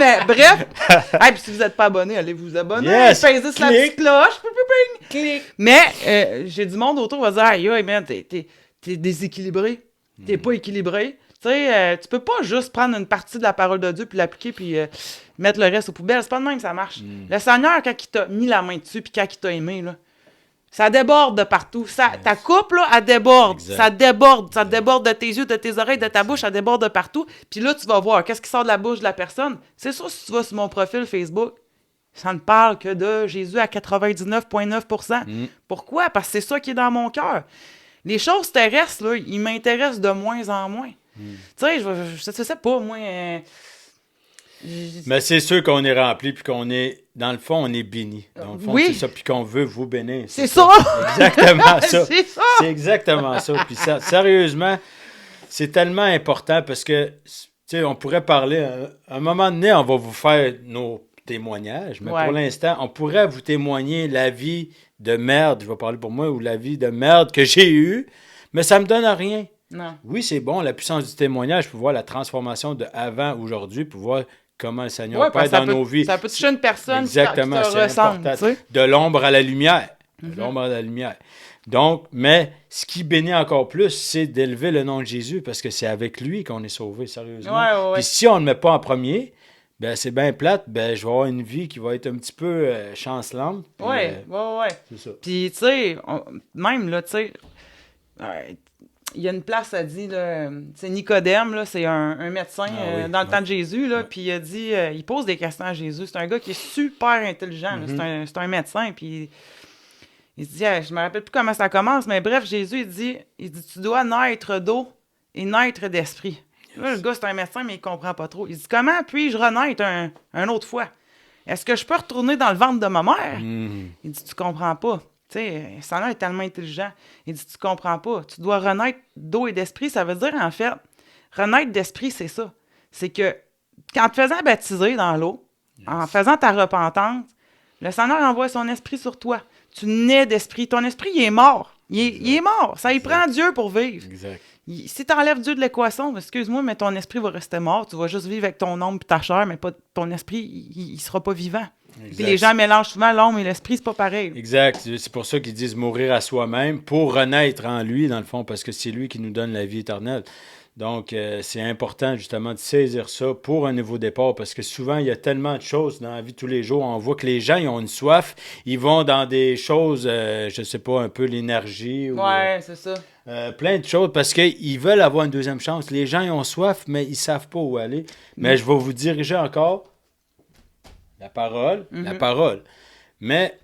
Mais bref. Puis si vous n'êtes pas abonné, allez vous abonner. Yes. Pesez sur la petite cloche. Clic. Mais j'ai du monde autour qui va dire, hey, man, t'es déséquilibré. T'es pas équilibré. Tu sais, tu peux pas juste prendre une partie de la parole de Dieu puis l'appliquer puis mettre le reste aux poubelles. C'est pas de même que ça marche. Le Seigneur, quand il t'a mis la main dessus puis quand il t'a aimé, là, ça déborde de partout. Ta coupe, là, elle déborde. Exact. Ça déborde. Ça déborde de tes yeux, de tes oreilles, de ta bouche. Ça déborde de partout. Puis là, tu vas voir qu'est-ce qui sort de la bouche de la personne. C'est sûr, si tu vas sur mon profil Facebook, ça ne parle que de Jésus à 99,9%. Pourquoi? Parce que c'est ça qui est dans mon cœur. Les choses terrestres, là, ils m'intéressent de moins en moins. Tu sais, je sais pas, moi... Mais c'est sûr qu'on est rempli, puis qu'on est, dans le fond, on est béni. Dans le fond, c'est ça, puis qu'on veut vous bénir. C'est ça! Exactement ça. C'est ça! C'est exactement ça. Puis ça, sérieusement, c'est tellement important parce que, tu sais, on pourrait parler, à un moment donné, on va vous faire nos témoignages, mais pour l'instant, on pourrait vous témoigner la vie de merde, je vais parler pour moi, ou la vie de merde que j'ai eue, mais ça me donne rien. Non. Oui, c'est bon, la puissance du témoignage, pour voir la transformation de avant aujourd'hui, pour voir comment le Seigneur opère dans nos vies. Ça peut toucher une personne exactement, qui te ressemble. Tu sais? De l'ombre à la lumière. De l'ombre à la lumière. Donc, mais ce qui bénit encore plus, c'est d'élever le nom de Jésus, parce que c'est avec lui qu'on est sauvé, sérieusement. Puis si on ne le met pas en premier, ben c'est bien plate, ben je vais avoir une vie qui va être un petit peu chancelante. Oui. C'est ça. Puis, tu sais, même, là, tu sais, il y a une place, ça dit, c'est Nicodème, là, c'est un médecin dans le temps de Jésus, là, puis il a dit, il pose des questions à Jésus. C'est un gars qui est super intelligent, là, c'est un médecin, puis il dit, je me rappelle plus comment ça commence, mais bref, Jésus, il dit, tu dois naître d'eau et naître d'esprit. Là, le gars, c'est un médecin, mais il comprend pas trop. Il dit, comment puis-je renaître un autre fois? Est-ce que je peux retourner dans le ventre de ma mère? Il dit, tu comprends pas. Tu sais, ça est tellement intelligent. Il dit, tu comprends pas. Tu dois renaître d'eau et d'esprit. Ça veut dire, en fait, renaître d'esprit, c'est ça. C'est que, en te faisant baptiser dans l'eau, en faisant ta repentance, le Seigneur envoie son esprit sur toi. Tu nais d'esprit. Ton esprit, il est mort. Il est mort. Ça y prend Dieu pour vivre. Exact. Si tu enlèves Dieu de l'équation, excuse-moi, mais ton esprit va rester mort. Tu vas juste vivre avec ton âme et ta chair, mais pas ton esprit, il sera pas vivant. Puis les gens mélangent souvent l'âme et l'esprit, c'est pas pareil. Exact. C'est pour ça qu'ils disent mourir à soi-même pour renaître en lui, dans le fond, parce que c'est lui qui nous donne la vie éternelle. Donc, c'est important, justement, de saisir ça pour un nouveau départ, parce que souvent, il y a tellement de choses dans la vie de tous les jours. On voit que les gens, ils ont une soif. Ils vont dans des choses, je sais pas, un peu l'énergie. Ouais, c'est ça. plein de choses, parce qu'ils veulent avoir une deuxième chance. Les gens, ils ont soif, mais ils ne savent pas où aller. Mais je vais vous diriger encore la parole, la parole. Mais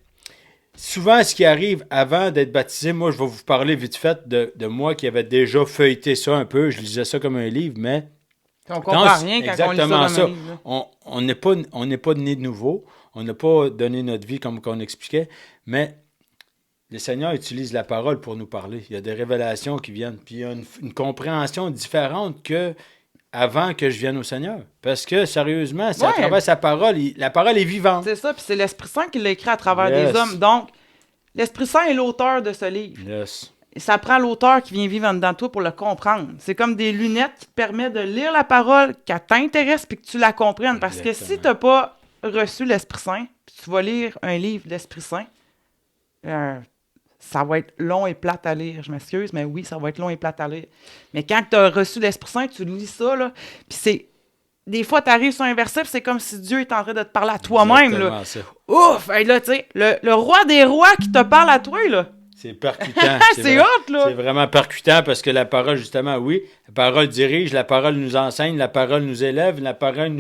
souvent, ce qui arrive avant d'être baptisé, moi, je vais vous parler vite fait de moi qui avait déjà feuilleté ça un peu. Je lisais ça comme un livre, mais... On comprend rien quand on lit ça comme un livre. On n'est pas né de nouveau. On n'a pas donné notre vie comme on expliquait, mais le Seigneur utilise la parole pour nous parler. Il y a des révélations qui viennent, puis il y a une compréhension différente que avant que je vienne au Seigneur. Parce que, sérieusement, c'est à travers sa parole, la parole est vivante. C'est ça, puis c'est l'Esprit Saint qui l'a écrit à travers des hommes. Donc, l'Esprit Saint est l'auteur de ce livre. Yes. Et ça prend l'auteur qui vient vivre en dedans de toi pour le comprendre. C'est comme des lunettes qui te permettent de lire la parole, qu'elle t'intéresse, puis que tu la comprennes. Parce que si tu n'as pas reçu l'Esprit Saint, puis tu vas lire un livre de l'Esprit Saint, ça va être long et plate à lire. Je m'excuse, mais oui, ça va être long et plate à lire. Mais quand tu as reçu l'Esprit Saint, tu lis ça, là, puis c'est... Des fois, tu arrives sur un verset, puis c'est comme si Dieu est en train de te parler à toi-même. Là. Ouf! Et là, tu sais, le roi des rois qui te parle à toi, là. C'est percutant. C'est hot, là! C'est vraiment percutant parce que la parole, justement, oui, la parole dirige, la parole nous enseigne, la parole nous élève, la parole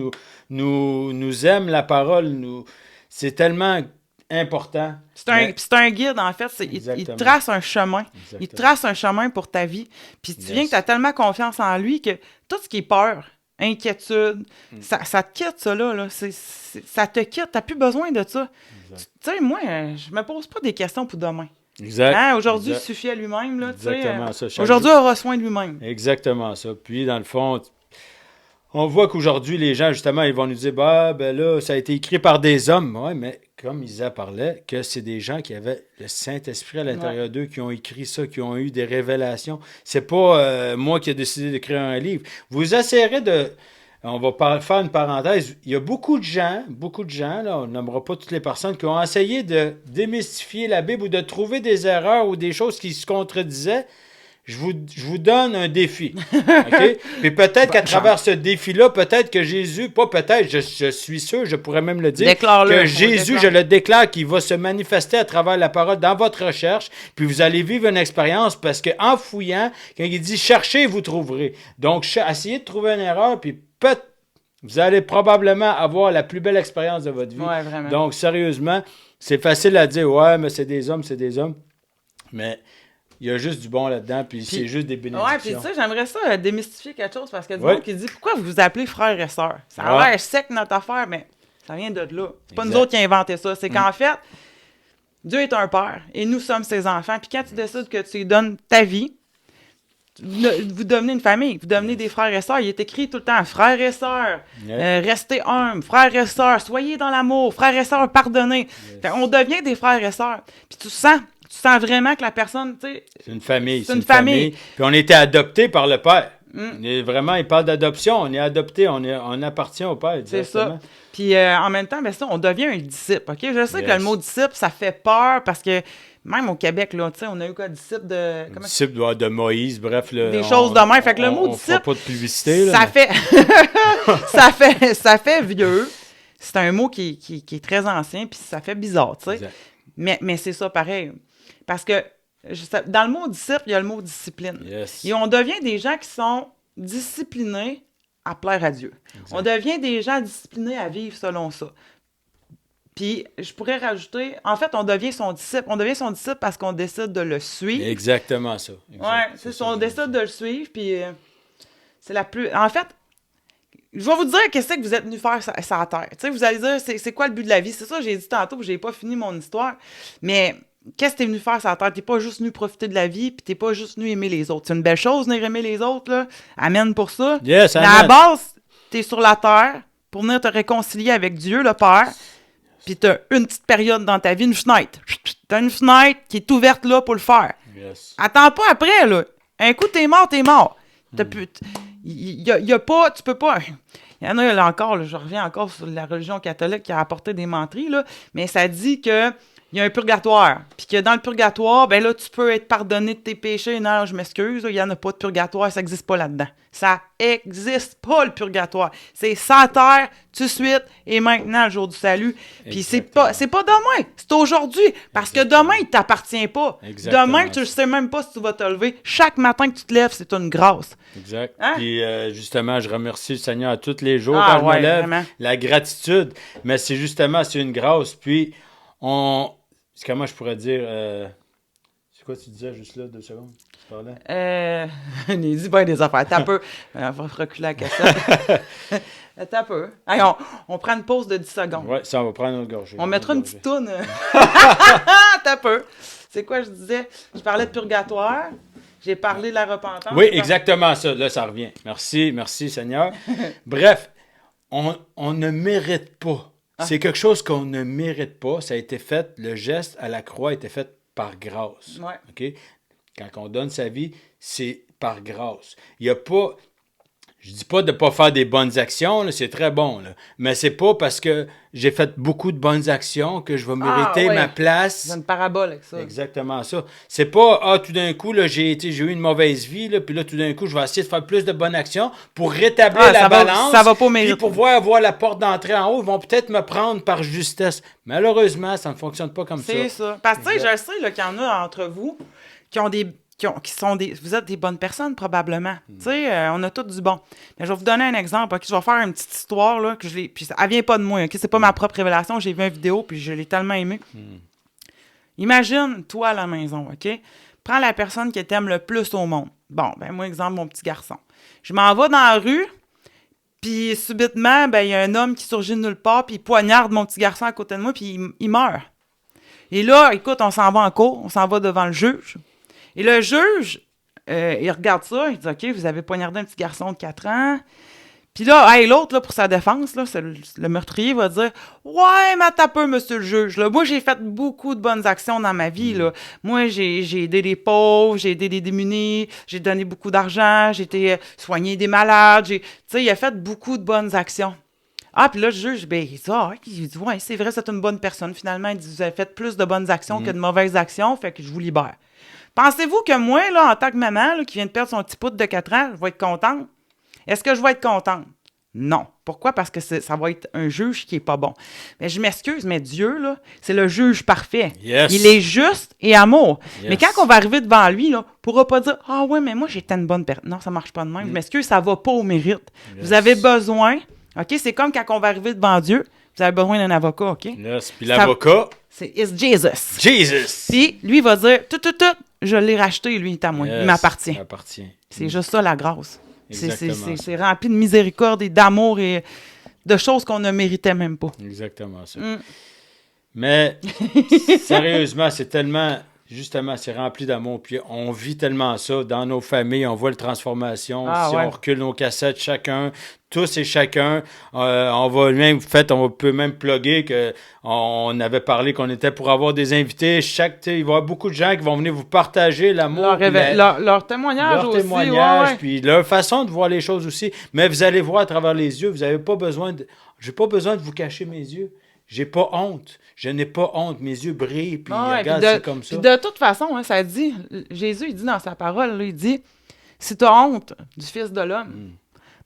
nous aime, la parole nous... C'est tellement important. C'est un guide, en fait. Il trace un chemin. Exactement. Il trace un chemin pour ta vie. Puis tu viens que tu as tellement confiance en lui que tout ce qui est peur, inquiétude, ça te quitte, ça, là. Ça te quitte. Tu n'as plus besoin de ça. Tu sais, moi, je me pose pas des questions pour demain. Exact. Hein? Aujourd'hui, il suffit à lui-même. Là, exactement ça. Aujourd'hui, on aura soin de lui-même. Exactement ça. Puis, dans le fond, on voit qu'aujourd'hui, les gens, justement, ils vont nous dire, ben là, ça a été écrit par des hommes. Oui, mais comme Isa parlait, que c'est des gens qui avaient le Saint-Esprit à l'intérieur d'eux, qui ont écrit ça, qui ont eu des révélations. C'est pas moi qui ai décidé d'écrire un livre. Vous essayerez de... On va faire une parenthèse. Il y a beaucoup de gens, là, on nommera pas toutes les personnes, qui ont essayé de démystifier la Bible ou de trouver des erreurs ou des choses qui se contredisaient. Je vous donne un défi. Okay? Puis peut-être qu'à travers ce défi-là, peut-être que Jésus, pas peut-être, je suis sûr, je pourrais même le dire, que Jésus, je le déclare, qu'il va se manifester à travers la parole dans votre recherche, puis vous allez vivre une expérience, parce qu'en fouillant, quand il dit « cherchez, vous trouverez ». Donc, essayez de trouver une erreur, puis vous allez probablement avoir la plus belle expérience de votre vie. Ouais, vraiment. Donc, sérieusement, c'est facile à dire « ouais, mais c'est des hommes », mais... Il y a juste du bon là-dedans, puis c'est juste des bénédictions. Ouais, puis tu sais, j'aimerais ça démystifier quelque chose, parce qu'il y a du monde qui dit « Pourquoi vous vous appelez frères et sœurs? » Ça a l'air sec, notre affaire, mais ça vient de là. C'est pas nous autres qui avons inventé ça. C'est qu'en fait, Dieu est un père, et nous sommes ses enfants. Puis quand tu décides que tu lui donnes ta vie, vous devenez une famille, vous devenez des frères et sœurs. Il est écrit tout le temps « Frères et sœurs, restez humbles, frères et sœurs, soyez dans l'amour, frères et sœurs, pardonnez. » On devient des frères et sœurs. Puis tu sens vraiment que la personne, tu sais... C'est une famille. C'est une famille. Puis on était adoptés par le Père. Vraiment, il parle d'adoption. On est adopté, on appartient au Père. C'est ça. Puis en même temps, on devient un disciple. OK? Je sais que le mot disciple, ça fait peur parce que même au Québec, là, on a eu quoi, disciple de... Disciple de Moïse, bref. Des choses de même. Fait que le mot disciple... pas de publicité, là, ça fait vieux. C'est un mot qui est très ancien, puis ça fait bizarre, tu sais. Mais c'est ça, pareil. Parce que dans le mot disciple, il y a le mot discipline. Yes. Et on devient des gens qui sont disciplinés à plaire à Dieu. Exact. On devient des gens disciplinés à vivre selon ça. Puis, je pourrais rajouter, en fait, on devient son disciple. On devient son disciple parce qu'on décide de le suivre. Exactement ça. Oui, c'est ça. On décide de le suivre, puis c'est la plus... En fait, je vais vous dire qu'est-ce que vous êtes venu faire sur la terre. Tu sais, vous allez dire, c'est quoi le but de la vie? C'est ça, j'ai dit tantôt, puis j'ai pas fini mon histoire. Mais... Qu'est-ce que t'es venu faire sur la terre? T'es pas juste venu profiter de la vie, puis t'es pas juste venu aimer les autres. C'est une belle chose, venir aimer les autres, là. Amen pour ça. Yes, mais à la base, t'es sur la terre pour venir te réconcilier avec Dieu, le Père, puis t'as une petite période dans ta vie, une fenêtre. T'as une fenêtre qui est ouverte là pour le faire. Yes. Attends pas après, là. Un coup, t'es mort. Y a pas... Tu peux pas... Il y en a là encore, là, je reviens encore sur la religion catholique qui a apporté des menteries, là, mais ça dit que il y a un purgatoire. Puis que dans le purgatoire, ben là, tu peux être pardonné de tes péchés. Non, je m'excuse, il n'y en a pas de purgatoire, ça n'existe pas là-dedans. Ça existe pas, le purgatoire. C'est sans terre, tout de suite, et maintenant, le jour du salut. Puis c'est pas demain, c'est aujourd'hui. Parce que demain, il ne t'appartient pas. Exactement. Demain, tu ne sais même pas si tu vas te lever. Chaque matin que tu te lèves, c'est une grâce. Exact. Hein? Puis justement, je remercie le Seigneur à tous les jours Ah, quand je me ouais, lève. vraiment. La gratitude. Mais c'est une grâce. Puis, comment je pourrais dire... c'est quoi tu disais juste là, 2 secondes? Tu parlais? Il dit bien des affaires. T'as peu. On va reculer la cassette. T'as peu. Hey, on prend une pause de 10 secondes. Ouais, ça, on va prendre une autre gorgée. On mettra une petite toune. T'as peu. C'est quoi je disais? Je parlais de purgatoire. J'ai parlé de la repentance. Oui, exactement ça. Là, ça revient. Merci Seigneur. Bref, on ne mérite pas. C'est quelque chose qu'on ne mérite pas. Ça a été fait, le geste à la croix a été fait par grâce. Ouais. OK? Quand on donne sa vie, c'est par grâce. Il n'y a pas... Je dis pas de ne pas faire des bonnes actions, là, c'est très bon. Là. Mais c'est pas parce que j'ai fait beaucoup de bonnes actions que je vais mériter ma place. C'est une parabole avec ça. Exactement ça. C'est pas, tout d'un coup, là, j'ai eu une mauvaise vie, là, puis là, tout d'un coup, je vais essayer de faire plus de bonnes actions pour rétablir la balance. Ça va pas mériter. Puis pour voir la porte d'entrée en haut, ils vont peut-être me prendre par justesse. Malheureusement, ça ne fonctionne pas comme ça. C'est ça. Parce que, tu sais, je sais là, qu'il y en a entre vous qui ont des... Vous êtes des bonnes personnes, probablement. Tu sais, on a tous du bon. Mais je vais vous donner un exemple. OK? Je vais faire une petite histoire, là, que puis elle vient pas de moi. OK? C'est pas ma propre révélation. J'ai vu une vidéo, puis je l'ai tellement aimée. Imagine, toi, à la maison, OK? Prends la personne que t'aimes le plus au monde. Bon, ben moi, exemple, mon petit garçon. Je m'en vais dans la rue, puis subitement, ben il y a un homme qui surgit de nulle part, puis il poignarde mon petit garçon à côté de moi, puis il meurt. Et là, écoute, on s'en va en cour, on s'en va devant le juge. Et le juge, il regarde ça, il dit « OK, vous avez poignardé un petit garçon de 4 ans. » Puis là, l'autre, là, pour sa défense, là, le meurtrier va dire « Ouais, mais t'as peu, monsieur le juge. Là. Moi, j'ai fait beaucoup de bonnes actions dans ma vie. Là. Moi, j'ai aidé les pauvres, j'ai aidé les démunis, j'ai donné beaucoup d'argent, j'ai été soigné des malades. Tu sais, il a fait beaucoup de bonnes actions. » Ah, puis là, le juge, ben, il dit « Ouais, c'est vrai, c'est une bonne personne. Finalement, il dit « Vous avez fait plus de bonnes actions que de mauvaises actions, fait que je vous libère. » Pensez-vous que moi, là, en tant que maman, là, qui vient de perdre son petit poutre de 4 ans, je vais être contente? Est-ce que je vais être contente? Non. Pourquoi? Parce que ça va être un juge qui est pas bon. Mais je m'excuse, mais Dieu, là, c'est le juge parfait. Yes. Il est juste et amour. Yes. Mais quand on va arriver devant lui, là, il ne pourra pas dire « Ah ouais, mais moi, j'étais une bonne personne. » Non, ça marche pas de même. Je m'excuse, ça va pas au mérite. Yes. Vous avez besoin, OK? C'est comme quand on va arriver devant Dieu, vous avez besoin d'un avocat, OK? Yes. Puis l'avocat... C'est Jesus. Jesus! Puis lui, il va dire « Tout, je l'ai racheté, lui, il est à moi. Yes. Il m'appartient. » Il m'appartient. C'est juste ça, la grâce. C'est rempli de miséricorde et d'amour et de choses qu'on ne méritait même pas. Exactement ça. Mais, sérieusement, c'est tellement... Justement, c'est rempli d'amour. Puis on vit tellement ça dans nos familles. On voit la transformation. On recule nos cassettes, chacun, tous et chacun. On va même, peut même plugger qu'on avait parlé qu'on était pour avoir des invités. Il va y avoir beaucoup de gens qui vont venir vous partager l'amour. Leur témoignage aussi. Puis leur façon de voir les choses aussi. Mais vous allez voir à travers les yeux. Vous n'avez pas besoin de... J'ai pas besoin de vous cacher mes yeux. J'ai pas honte. Je n'ai pas honte. Mes yeux brillent, puis regarde, c'est comme ça. De toute façon, hein, ça dit, Jésus, il dit dans sa parole, là, il dit, si tu as honte du Fils de l'homme,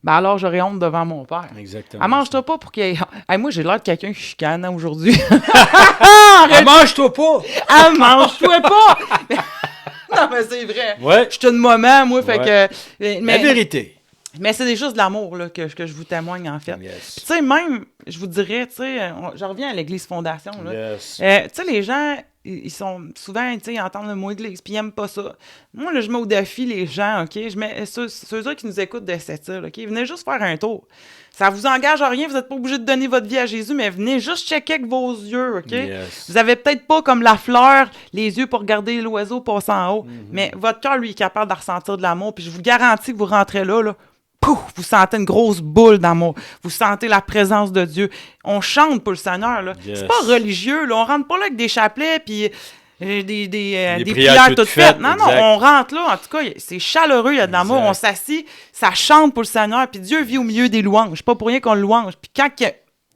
ben alors j'aurai honte devant mon Père. Exactement. Elle mange-toi pas pour qu'il y ait... Hey, moi, j'ai l'air de quelqu'un qui chicane aujourd'hui. Mange-toi pas! Mange-toi pas! Non, mais c'est vrai. Ouais. Je suis une maman, moi, fait que... La vérité. Mais c'est des choses de l'amour là, que je vous témoigne, en fait. Yes. Tu sais, même, je vous dirais, tu sais, je reviens à l'Église Fondation, là. Yes. Tu sais, les gens, ils sont souvent, tu sais, ils entendent le mot Église, puis ils n'aiment pas ça. Moi, là, je mets au défi les gens, OK? Je mets ceux-là qui nous écoutent de cette île, OK? Venez juste faire un tour. Ça vous engage à rien, vous n'êtes pas obligé de donner votre vie à Jésus, mais venez juste checker avec vos yeux, OK? Yes. Vous avez peut-être pas, comme la fleur, les yeux pour regarder l'oiseau passer en haut, mais votre cœur, lui, est capable de ressentir de l'amour, puis je vous garantis que vous rentrez là, pouf, vous sentez une grosse boule d'amour. Vous sentez la présence de Dieu. On chante pour le Seigneur, là. Yes. C'est pas religieux, là. On rentre pas là avec des chapelets puis des prières toutes faites. Non, exact. on rentre là. En tout cas, c'est chaleureux, il y a de l'amour. Exact. On s'assit, ça chante pour le Seigneur. Puis Dieu vit au milieu des louanges. C'est pas pour rien qu'on le louange. Puis quand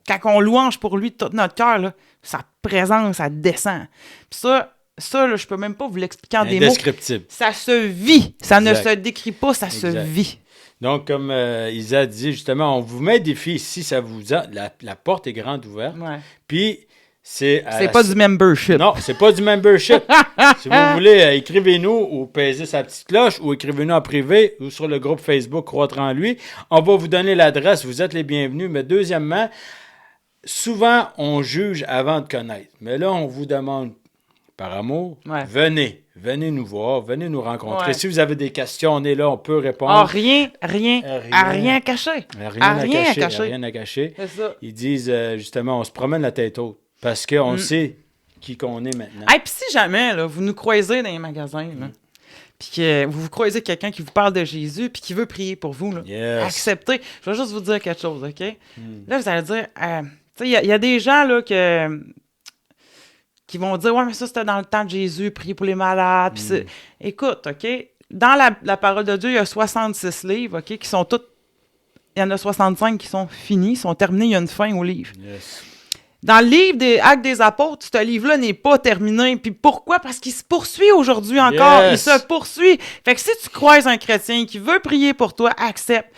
quand on louange pour lui de tout notre cœur, là, sa présence, ça descend. Puis ça là, je peux même pas vous l'expliquer en des mots. Indescriptible. Ça se vit. Ça Exact. ne se décrit pas, ça se vit. Donc, comme Isa dit, justement, on vous met des défis si ça vous a... La porte est grande ouverte. Ouais. Puis, c'est pas du membership. Non, c'est pas du membership. Si vous voulez, écrivez-nous ou pesez sa petite cloche ou écrivez-nous en privé ou sur le groupe Facebook Croître en lui. On va vous donner l'adresse. Vous êtes les bienvenus. Mais deuxièmement, souvent, on juge avant de connaître. Mais là, on vous demande, par amour, venez nous voir, venez nous rencontrer. Ouais. Si vous avez des questions, on est là, on peut répondre. Ah, rien à cacher. Rien à cacher. C'est ça. Ils disent, justement, on se promène la tête haute parce qu'on sait qui qu'on est maintenant. Puis si jamais, là, vous nous croisez dans les magasins, là, puis que vous croisez quelqu'un qui vous parle de Jésus puis qui veut prier pour vous, là, acceptez. Je vais juste vous dire quelque chose, OK? Là, vous allez dire, tu sais, il y a des gens, là, qui vont dire, ouais, mais ça, c'était dans le temps de Jésus, prier pour les malades. Puis écoute, OK? Dans la parole de Dieu, il y a 66 livres, OK, qui sont tous... Il y en a 65 qui sont finis, sont terminés, il y a une fin au livre. Yes. Dans le livre des Actes des Apôtres, ce livre-là n'est pas terminé. Puis pourquoi? Parce qu'il se poursuit aujourd'hui encore. Yes. Il se poursuit. Fait que si tu croises un chrétien qui veut prier pour toi, accepte,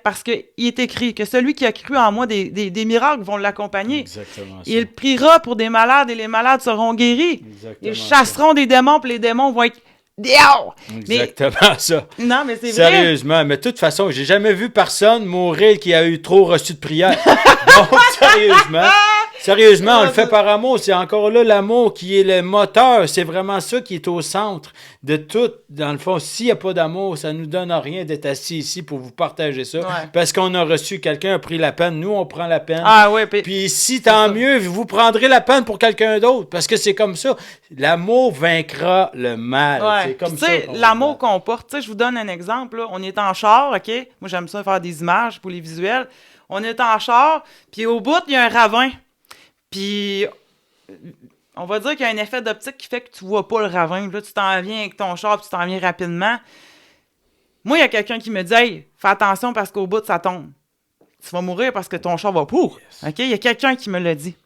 parce qu'il est écrit que celui qui a cru en moi, des miracles vont l'accompagner. Exactement ça. Il priera pour des malades et les malades seront guéris. Exactement Ils chasseront des démons puis les démons vont être dehors. Exactement ça. Non, mais c'est vrai. Sérieusement, mais de toute façon, j'ai jamais vu personne mourir qui a eu trop reçu de prière. Donc, sérieusement, on le fait par amour. C'est encore là l'amour qui est le moteur. C'est vraiment ça qui est au centre de tout. Dans le fond, s'il n'y a pas d'amour, ça ne nous donne rien d'être assis ici pour vous partager ça. Ouais. Parce qu'on a reçu, quelqu'un a pris la peine. Nous, on prend la peine. Ah oui, Puis si tant mieux, vous prendrez la peine pour quelqu'un d'autre. Parce que c'est comme ça. L'amour vaincra le mal. Ouais. C'est comme tu ça. sais, l'amour qu'on porte, tu sais, je vous donne un exemple, là. On est en char, OK? Moi, j'aime ça faire des images pour les visuels. On est en char, puis au bout, il y a un ravin. Puis, on va dire qu'il y a un effet d'optique qui fait que tu vois pas le ravin. Là, tu t'en viens avec ton char, puis tu t'en viens rapidement. Moi, il y a quelqu'un qui me dit « Hey, fais attention parce qu'au bout, ça tombe. Tu vas mourir parce que ton char va pour. Yes. OK? Il y a quelqu'un qui me l'a dit.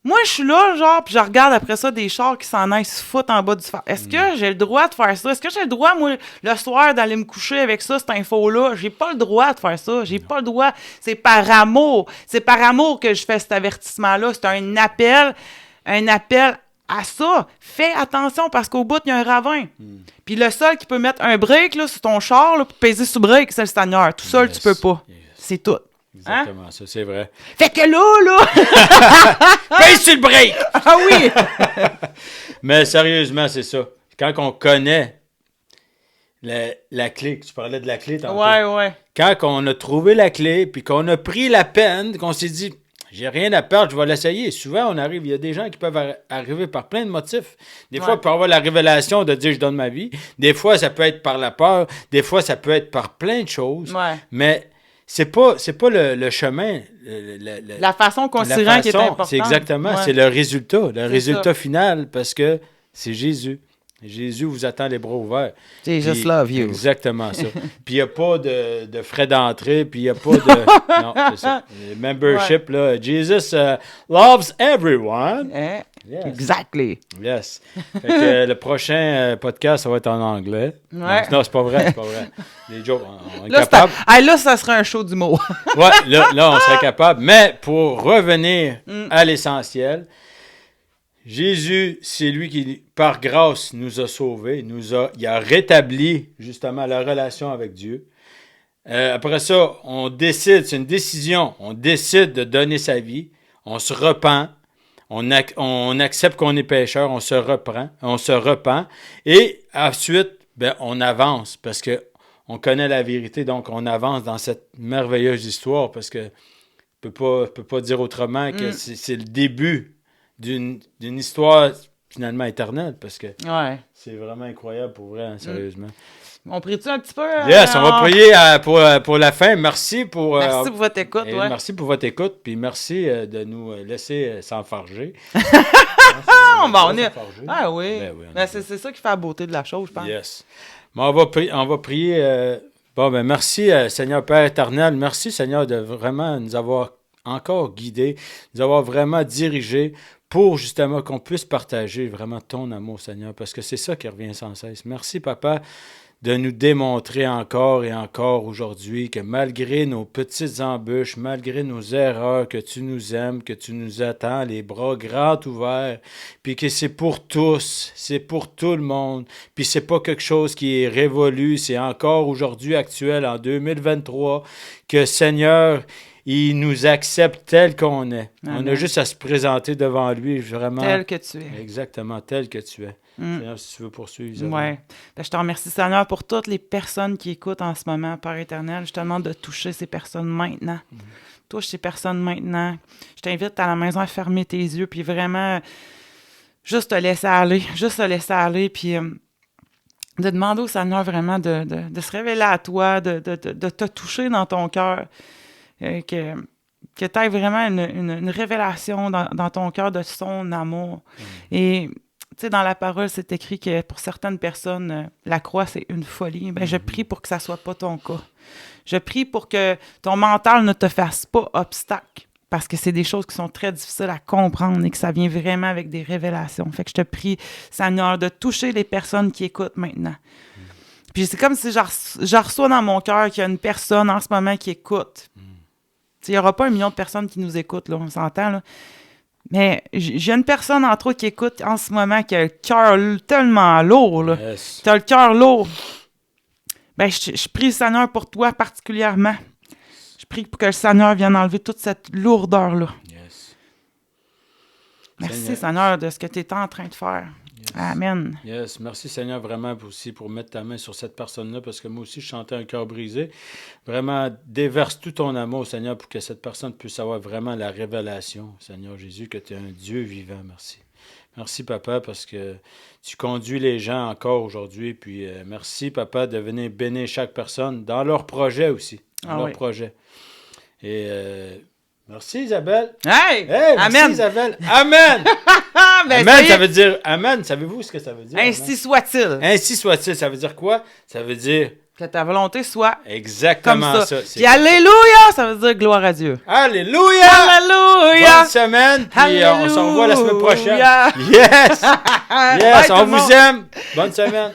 Moi, je suis là, genre, puis je regarde après ça des chars qui s'en aillent se foutre en bas du phare. Est-ce que j'ai le droit de faire ça? Est-ce que j'ai le droit, moi, le soir, d'aller me coucher avec ça, cette info-là? J'ai pas le droit de faire ça. J'ai pas le droit. C'est par amour. C'est par amour que je fais cet avertissement-là. C'est un appel à ça. Fais attention parce qu'au bout, il y a un ravin. Puis le seul qui peut mettre un break là, sur ton char, là, pour peser sur break, c'est le Seigneur. Tout seul, tu peux pas. Yes. C'est tout. Exactement, ça, c'est vrai. Fait que là... Pèse sur le break! Ah oui! Mais sérieusement, c'est ça. Quand on connaît la clé, tu parlais de la clé tantôt. Ouais. Quand on a trouvé la clé, puis qu'on a pris la peine, qu'on s'est dit, j'ai rien à perdre, je vais l'essayer. Souvent, il y a des gens qui peuvent arriver par plein de motifs. Des fois, il peut avoir la révélation de dire, je donne ma vie. Des fois, ça peut être par la peur. Des fois, ça peut être par plein de choses. Ouais. Mais c'est pas le chemin. La façon qu'on s'y rend qui est importante. C'est exactement, c'est le résultat. Le résultat final, parce que c'est Jésus. Jésus vous attend les bras ouverts. Jesus love you. Exactement ça. Puis il n'y a pas de frais d'entrée, puis il n'y a pas de... Non, c'est ça. Le membership, là, Jesus loves everyone. Yes. Exactly. Yes. Fait que le prochain podcast, ça va être en anglais. Ouais. Non, c'est pas vrai. Les jokes, on est capable. Là, ça serait un show d'humour. Ouais, là, on serait capable. Mais pour revenir à l'essentiel, Jésus, c'est lui qui, par grâce, nous a sauvés. Il a rétabli, justement, la relation avec Dieu. Après ça, on décide, c'est une décision. On décide de donner sa vie. On se repent. On accepte qu'on est pécheur, on se repent. Et ensuite, on avance parce qu'on connaît la vérité, donc on avance dans cette merveilleuse histoire parce que je peux pas dire autrement que c'est le début d'une histoire finalement éternelle parce que c'est vraiment incroyable pour vrai, hein, sérieusement. On prie-tu un petit peu? Yes, on va prier pour la fin. Merci pour votre écoute. Merci pour votre écoute, puis merci de nous laisser s'enfarger. On est... Ah oui. C'est ça qui fait la beauté de la chose, je pense. Yes. Mais on va prier. Merci, Seigneur Père éternel. Merci, Seigneur, de vraiment nous avoir encore guidés, nous avoir vraiment dirigés pour justement qu'on puisse partager vraiment ton amour, Seigneur, parce que c'est ça qui revient sans cesse. Merci, Papa, de nous démontrer encore et encore aujourd'hui que malgré nos petites embûches, malgré nos erreurs, que tu nous aimes, que tu nous attends, les bras grands ouverts, puis que c'est pour tous, c'est pour tout le monde, puis c'est pas quelque chose qui est révolu, c'est encore aujourd'hui actuel, en 2023, que Seigneur, il nous accepte tel qu'on est. Amen. On a juste à se présenter devant lui, vraiment. Tel que tu es. Exactement, tel que tu es. Seigneur, si tu veux poursuivre, Isabelle. Oui. Je te remercie, Seigneur, pour toutes les personnes qui écoutent en ce moment, Père éternel. Je te demande de toucher ces personnes maintenant. Touche ces personnes maintenant. Je t'invite à la maison à fermer tes yeux, puis vraiment, juste te laisser aller. Juste te laisser aller, puis de demander au Seigneur vraiment de se révéler à toi, de te toucher dans ton cœur. Que tu aies vraiment une révélation dans ton cœur de son amour. Et tu sais, dans la parole, c'est écrit que pour certaines personnes, la croix, c'est une folie. Ben, je prie pour que ça soit pas ton cas. Je prie pour que ton mental ne te fasse pas obstacle, parce que c'est des choses qui sont très difficiles à comprendre et que ça vient vraiment avec des révélations. Fait que je te prie, Seigneur, de toucher les personnes qui écoutent maintenant. Puis c'est comme si je reçois dans mon cœur qu'il y a une personne en ce moment qui écoute. Il n'y aura pas 1 million de personnes qui nous écoutent, là, on s'entend, là. Mais j'ai une personne, entre autres, qui écoute en ce moment qui a le cœur tellement lourd, là. Yes. Tu as le cœur lourd. Ben, je prie le Seigneur pour toi particulièrement. Je prie pour que le Seigneur vienne enlever toute cette lourdeur-là. Yes. Merci, Seigneur, de ce que tu es en train de faire. Yes. Amen. Yes. Merci, Seigneur, vraiment aussi pour mettre ta main sur cette personne-là, parce que moi aussi, je sentais un cœur brisé. Vraiment, déverse tout ton amour, Seigneur, pour que cette personne puisse avoir vraiment la révélation, Seigneur Jésus, que tu es un Dieu vivant. Merci. Merci, Papa, parce que tu conduis les gens encore aujourd'hui. Puis merci, Papa, de venir bénir chaque personne dans leur projet aussi. Dans leur projet. Et merci, Isabelle. Hey! Merci, Amen! Isabelle. Amen! Ben, Amen, ça veut dire Amen. Savez-vous ce que ça veut dire? Ainsi Amen? soit-il. Ainsi soit-il. Ça veut dire quoi? Ça veut dire Que ta volonté soit exactement comme ça. C'est Puis Alléluia, ça veut dire gloire à Dieu. Alléluia! Alléluia! Bonne semaine, puis on se revoit la semaine prochaine. Alléluia! Yes! Bye, Yes, tout on le monde. vous aime. Bonne semaine.